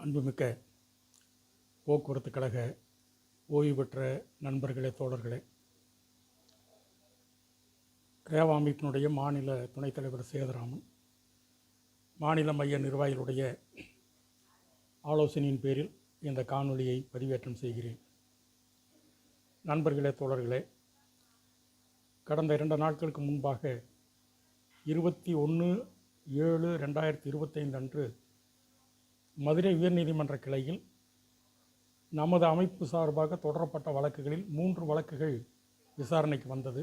அன்புமிக்க போக்குவரத்து கழக ஓய்வு பெற்ற நண்பர்களே, தோழர்களே, ரேவா அமைப்பினுடைய மாநில துணைத் தலைவர் சேதராமன், மாநில மைய நிர்வாகிகளுடைய ஆலோசனையின் பேரில் இந்த காணொளியை பதிவேற்றம் செய்கிறேன். நண்பர்களே, தோழர்களே, கடந்த 2 நாட்களுக்கு முன்பாக 21/7/2025 அன்று மதுரை உயர்நீதிமன்ற கிளையில் நமது அமைப்பு சார்பாக தொடரப்பட்ட வழக்குகளில் 3 வழக்குகள் விசாரணைக்கு வந்தது.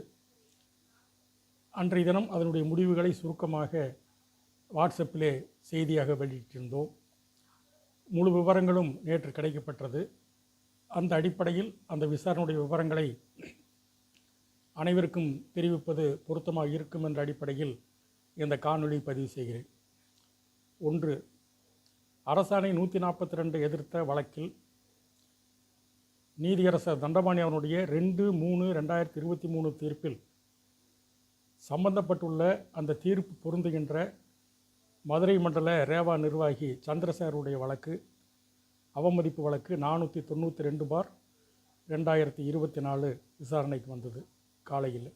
அன்றைய தினம் அதனுடைய முடிவுகளை சுருக்கமாக வாட்ஸ்அப்பிலே செய்தியாக வெளியிட்டிருந்தோம். முழு விவரங்களும் நேற்று கிடைக்கப்பட்டது. அந்த அடிப்படையில் அந்த விசாரணையுடைய விவரங்களை அனைவருக்கும் தெரிவிப்பது பொருத்தமாக இருக்கும் என்ற அடிப்படையில் இந்த காணொளி பதிவு செய்கிறேன். 1. அரசாணை 142 எதிர்த்த வழக்கில் நீதியரசர் தண்டபாணி அவனுடைய 2/3/2023 தீர்ப்பில் சம்பந்தப்பட்டுள்ள அந்த தீர்ப்பு பொருந்துகின்ற மதுரை மண்டல ரேவா நிர்வாகி சந்திரசேகருடைய வழக்கு, அவமதிப்பு வழக்கு 492/2024 விசாரணைக்கு வந்தது. காலையில்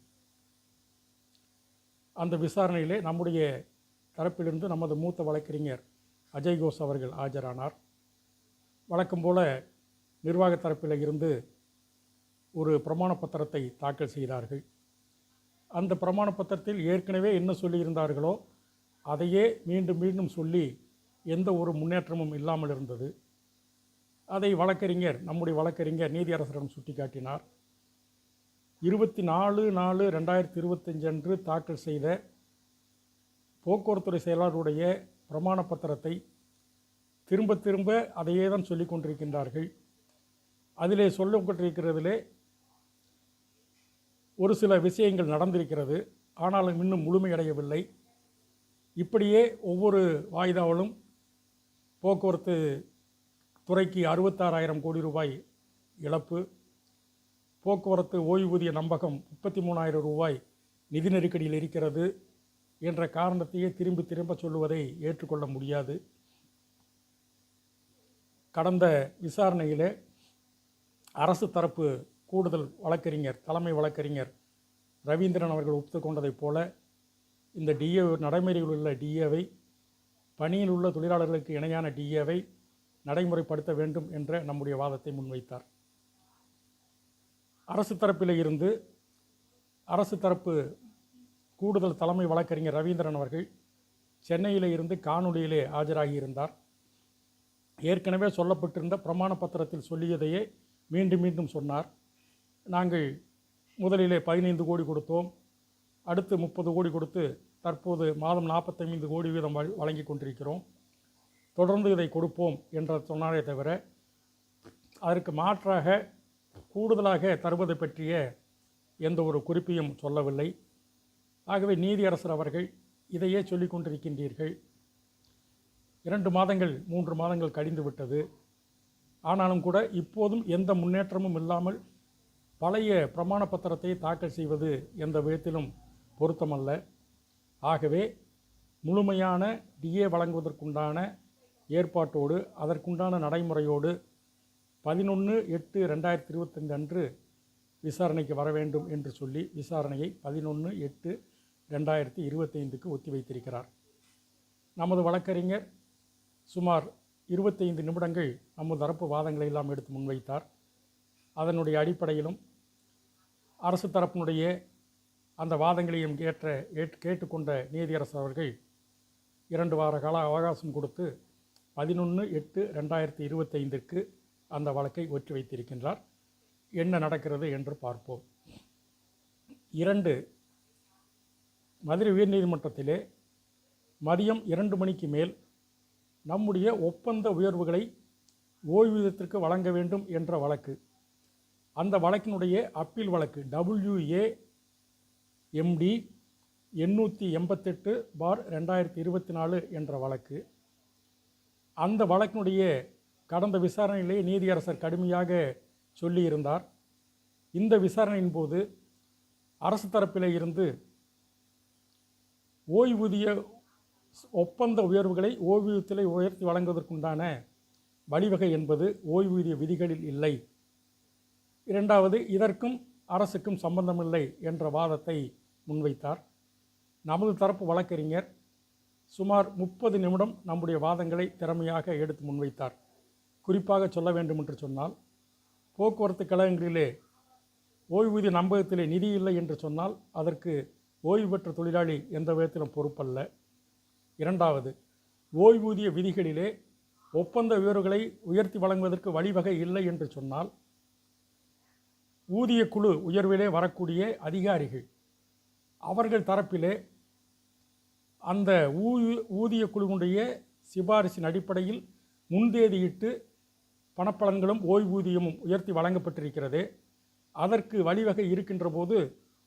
அந்த விசாரணையிலே நம்முடைய தரப்பிலிருந்து நமது மூத்த வழக்கறிஞர் அஜய் கோஷ் அவர்கள் ஆஜரானார். வழக்கம் போல நிர்வாக தரப்பில் இருந்து ஒரு பிரமாண பத்திரத்தை தாக்கல் செய்தார்கள். அந்த பிரமாண பத்திரத்தில் ஏற்கனவே என்ன சொல்லியிருந்தார்களோ அதையே மீண்டும் மீண்டும் சொல்லி எந்த ஒரு முன்னேற்றமும் இல்லாமல் இருந்தது. அதை நம்முடைய வழக்கறிஞர் நீதியரசரிடம் சுட்டிக்காட்டினார். 24/4/2025 அன்று தாக்கல் செய்த போக்குவரத்துறை செயலாளருடைய பிரமாண பத்திரத்தை திரும்ப திரும்ப அதையே தான் சொல்லி கொண்டிருக்கின்றார்கள். அதிலே சொல்லப்பட்டிருக்கிறதிலே ஒரு சில விஷயங்கள் நடந்திருக்கிறது, ஆனாலும் இன்னும் முழுமையடையவில்லை. இப்படியே ஒவ்வொரு வாய்தாவிலும் போக்குவரத்து துறைக்கு 66,000 கோடி ரூபாய் இழப்பு, போக்குவரத்து ஓய்வூதிய நம்பகம் 33,000 ரூபாய் நிதி நெருக்கடியில் இருக்கிறது என்ற காரணத்தையே திரும்ப திரும்ப சொல்லுவதை ஏற்றுக்கொள்ள முடியாது. கடந்த விசாரணையிலே அரசு தரப்பு கூடுதல் வழக்கறிஞர், தலைமை வழக்கறிஞர் ரவீந்திரன் அவர்கள் ஒப்புக்கொண்டதைப் போல இந்த டிஏ, நடைமுறையில் உள்ள டிஏவை, பணியில் உள்ள தொழிலாளர்களுக்கு இணையான டிஏவை நடைமுறைப்படுத்த வேண்டும் என்ற நம்முடைய வாதத்தை முன்வைத்தார். அரசு தரப்பில் இருந்து அரசு தரப்பு கூடுதல் தலைமை வழக்கறிஞர் ரவீந்திரன் அவர்கள் சென்னையில் இருந்து காணொலியிலே ஆஜராகியிருந்தார். ஏற்கனவே சொல்லப்பட்டிருந்த பிரமாண பத்திரத்தில் சொல்லியதையே மீண்டும் மீண்டும் சொன்னார். நாங்கள் முதலிலே 15 கோடி கொடுத்தோம், அடுத்து 30 கோடி கொடுத்து தற்போது மாதம் 45 கோடி வீதம் வழங்கி கொண்டிருக்கிறோம், தொடர்ந்து இதை கொடுப்போம் என்ற சொன்னாரே தவிர அதற்கு மாற்றாக கூடுதலாக தருவதை பற்றிய எந்த ஒரு குறிப்பையும் சொல்லவில்லை. ஆகவே நீதியரசர் அவர்கள் இதையே சொல்லி கொண்டிருக்கின்றீர்கள். 2 மாதங்கள் 3 மாதங்கள் கழிந்து விட்டது. ஆனாலும் கூட இப்போதும் எந்த முன்னேற்றமும் இல்லாமல் பழைய பிரமாண பத்திரத்தை தாக்கல் செய்வது எந்த விதத்திலும் பொருத்தமல்ல. ஆகவே முழுமையான டிஏ வழங்குவதற்குண்டான ஏற்பாட்டோடு, அதற்குண்டான நடைமுறையோடு 11/8/2025 அன்று விசாரணைக்கு வர வேண்டும் என்று சொல்லி விசாரணையை 11/8/2025க்கு ஒத்திவைத்திருக்கிறார். நமது வழக்கறிஞர் சுமார் 25 நிமிடங்கள் நமது தரப்பு வாதங்களை எல்லாம் எடுத்து முன்வைத்தார். அதனுடைய அடிப்படையிலும் அரசு தரப்பினுடைய அந்த வாதங்களையும் கேட்டுக்கொண்ட நீதியரசர் அவர்கள் 2 வார கால அவகாசம் கொடுத்து 11/8/2025க்கு அந்த வழக்கை ஒற்றி வைத்திருக்கின்றார். என்ன நடக்கிறது என்று பார்ப்போம். 2, மதுரை உயர்நீதிமன்றத்திலே மதியம் 2 மணிக்கு மேல் நம்முடைய ஒப்பந்த உயர்வுகளை ஓய்வூதியத்திற்கு வழங்க வேண்டும் என்ற வழக்கு, அந்த வழக்கினுடைய அப்பீல் வழக்கு WAMD 888/2024 என்ற வழக்கு, அந்த வழக்கினுடைய கடந்த விசாரணையிலே நீதியரசர் கடுமையாக சொல்லியிருந்தார். இந்த விசாரணையின் போது அரசு தரப்பிலே இருந்து ஓய்வூதிய ஒப்பந்த உயர்வுகளை ஓய்வூதியத்தில் உயர்த்தி வழங்குவதற்குண்டான வழிவகை என்பது ஓய்வூதிய விதிகளில் இல்லை. இரண்டாவது, இதற்கும் அரசுக்கும் சம்பந்தமில்லை என்ற வாதத்தை முன்வைத்தார். நமது தரப்பு வழக்கறிஞர் சுமார் 30 நிமிடம் நம்முடைய வாதங்களை திறமையாக எடுத்து முன்வைத்தார். குறிப்பாக சொல்ல வேண்டும் என்று சொன்னால், போக்குவரத்து கழகங்களிலே ஓய்வூதிய நம்பகத்திலே நிதி இல்லை என்று சொன்னால் அதற்கு ஓய்வு பெற்ற தொழிலாளி எந்த விதத்திலும் பொறுப்பல்ல. இரண்டாவது, ஓய்வூதிய விதிகளிலே ஒப்பந்த உயர்வுகளை உயர்த்தி வழங்குவதற்கு வழிவகை இல்லை என்று சொன்னால் ஊதிய குழு உயர்விலே வரக்கூடிய அதிகாரிகள் அவர்கள் தரப்பிலே அந்த ஊதிய குழுவுடைய சிபாரிசின் அடிப்படையில் முன்தேதியிட்டு பணப்பலன்களும் ஓய்வூதியமும் உயர்த்தி வழங்கப்பட்டிருக்கிறது. அதற்கு வழிவகை இருக்கின்ற போது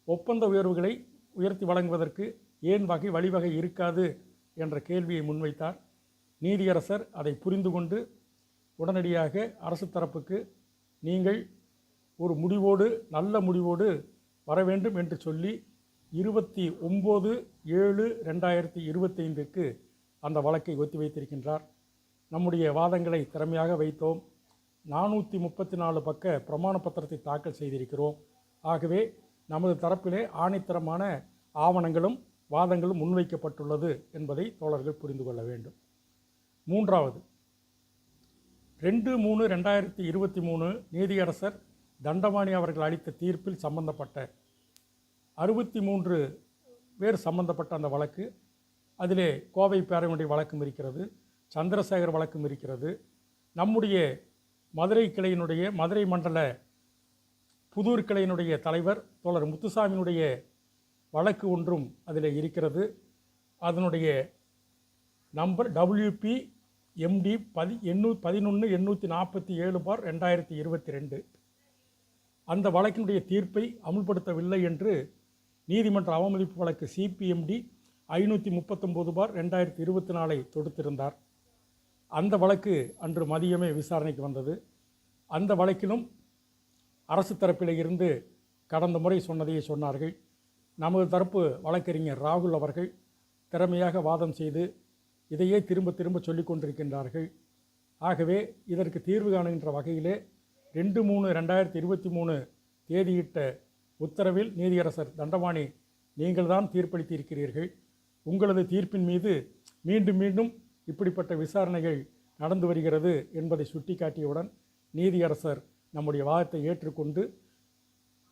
ஒப்பந்த உயர்வுகளை உயர்த்தி வழங்குவதற்கு ஏன் வழிவகை இருக்காது என்ற கேள்வியை முன்வைத்தார். நீதியரசர் அதை புரிந்து கொண்டு உடனடியாக அரசு தரப்புக்கு நீங்கள் ஒரு முடிவோடு, நல்ல முடிவோடு வர வேண்டும் என்று சொல்லி 29/7/2025க்கு அந்த வழக்கை ஒத்திவைத்திருக்கின்றார். நம்முடைய வாதங்களை திறமையாக வைத்தோம். 434 பக்க பிரமாண பத்திரத்தை தாக்கல் செய்திருக்கிறோம். ஆகவே நமது தரப்பிலே ஆணைத்தரமான ஆவணங்களும் வாதங்களும் முன்வைக்கப்பட்டுள்ளது என்பதை தோழர்கள் புரிந்து கொள்ள வேண்டும். மூன்றாவது, 2/3/2023 நீதியரசர் தண்டபாணி அவர்கள் அளித்த தீர்ப்பில் சம்பந்தப்பட்ட 63 பேர் சம்பந்தப்பட்ட அந்த வழக்கு, அதிலே கோவை பேரவையுடைய வழக்கும் இருக்கிறது, சந்திரசேகர் வழக்கும் இருக்கிறது, நம்முடைய மதுரை கிளையினுடைய மதுரை மண்டல புதூர் கிளையினுடைய தலைவர் தோழர் முத்துசாமியினுடைய வழக்கு ஒன்றும் அதில் இருக்கிறது. அதனுடைய நம்பர் WPMD 11/847/2022. அந்த வழக்கினுடைய தீர்ப்பை அமுல்படுத்தவில்லை என்று நீதிமன்ற அவமதிப்பு வழக்கு CPMD 539/2024 தொடுத்திருந்தார். அந்த வழக்கு அன்று மதியமே விசாரணைக்கு வந்தது. அந்த வழக்கிலும் அரசு தரப்பில் இருந்து கடந்த முறை சொன்னதையே சொன்னார்கள். நமது தரப்பு வழக்கறிஞர் ராகுல் அவர்கள் திறமையாக வாதம் செய்து இதையே திரும்ப திரும்ப சொல்லிக் கொண்டிருக்கின்றார்கள். ஆகவே இதற்கு தீர்வு காணுகின்ற வகையிலே 2/3/2023 தேதியிட்ட உத்தரவில் நீதியரசர் தண்டபாணி நீங்கள்தான் தீர்ப்பளித்திருக்கிறீர்கள். உங்களது தீர்ப்பின் மீது மீண்டும் மீண்டும் இப்படிப்பட்ட விசாரணைகள் நடந்து வருகிறது என்பதை சுட்டிக்காட்டியவுடன் நீதியரசர் நம்முடைய வாதத்தை ஏற்றுக்கொண்டு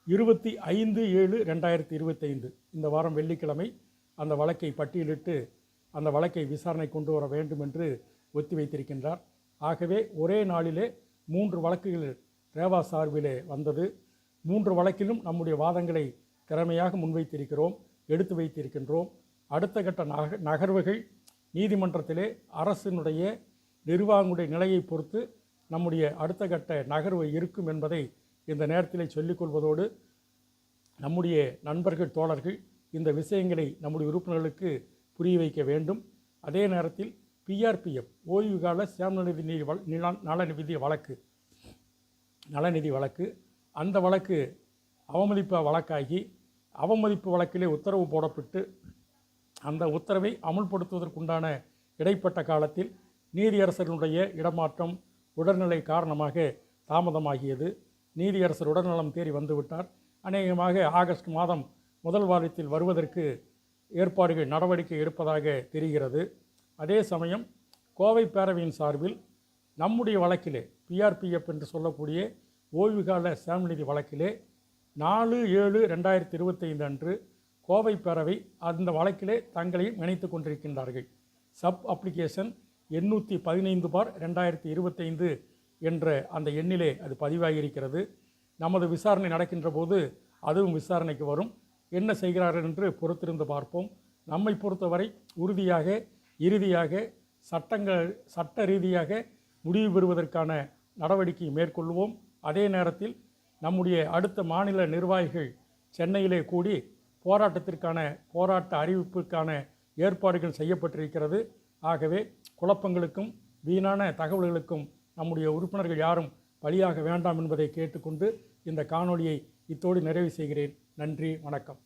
25/7/2025 இந்த வாரம் வெள்ளிக்கிழமை அந்த வழக்கை பட்டியலிட்டு அந்த வழக்கை விசாரணை கொண்டு வர வேண்டும் என்று ஒத்திவைத்திருக்கின்றார். ஆகவே ஒரே நாளிலே 3 வழக்குகள் ரேவா சார்பிலே வந்தது. 3 வழக்கிலும் நம்முடைய வாதங்களை திறமையாக முன்வைத்திருக்கிறோம், எடுத்து வைத்திருக்கின்றோம். அடுத்த கட்ட நகர்வுகள் நீதிமன்றத்திலே அரசினுடைய நிர்வாகங்களுடைய நிலையை பொறுத்து நம்முடைய அடுத்த கட்ட நகர்வு இருக்கும் என்பதை இந்த நேரத்தில் சொல்லிக்கொள்வதோடு, நம்முடைய நண்பர்கள் தோழர்கள் இந்த விஷயங்களை நம்முடைய உறுப்பினர்களுக்கு புரிய வைக்க வேண்டும். அதே நேரத்தில் PRPF ஓய்வுகால நலநிதி வழக்கு அந்த வழக்கு அவமதிப்பு வழக்காகி அவமதிப்பு வழக்கிலே உத்தரவு போடப்பட்டு அந்த உத்தரவை அமுல்படுத்துவதற்குண்டான இடைப்பட்ட காலத்தில் நீதியரசர்களுடைய இடமாற்றம் உடல்நிலை காரணமாக தாமதமாகியது. நீதியரசர் உடல்நலம் தேறி வந்துவிட்டார். அநேகமாக ஆகஸ்ட் மாதம் முதல் வாரத்தில் வருவதற்கு ஏற்பாடுகள் நடவடிக்கை எடுப்பதாக தெரிகிறது. அதே சமயம் கோவை பேரவையின் சார்பில் நம்முடைய வழக்கிலே PRPF என்று சொல்லக்கூடிய ஓய்வுகால சேமநிதி வழக்கிலே 4/7/2025 அன்று கோவை பேரவை அந்த வழக்கிலே தங்களையும் இணைத்து கொண்டிருக்கின்றார்கள். சப் அப்ளிகேஷன் 815/2025 என்ற அந்த எண்ணிலே அது பதிவாகியிருக்கிறது. நமது விசாரணை நடக்கின்ற போது அதுவும் விசாரணைக்கு வரும். என்ன செய்கிறார்கள் என்று பொறுத்திருந்து பார்ப்போம். நம்மை பொறுத்தவரை உறுதியாக இறுதியாக சட்ட ரீதியாக முடிவு பெறுவதற்கான நடவடிக்கை மேற்கொள்வோம். அதே நேரத்தில் நம்முடைய அடுத்த மாநில நிர்வாகிகள் சென்னையிலே கூடி போராட்ட அறிவிப்புக்கான ஏற்பாடுகள் செய்யப்பட்டிருக்கிறது. ஆகவே குழப்பங்களுக்கும் வீணான தகவல்களுக்கும் நம்முடைய உறுப்பினர்கள் யாரும் பலியாக வேண்டாம் என்பதை கேட்டுக்கொண்டு இந்த காணொளியை இத்தோடு நிறைவு செய்கிறேன். நன்றி, வணக்கம்.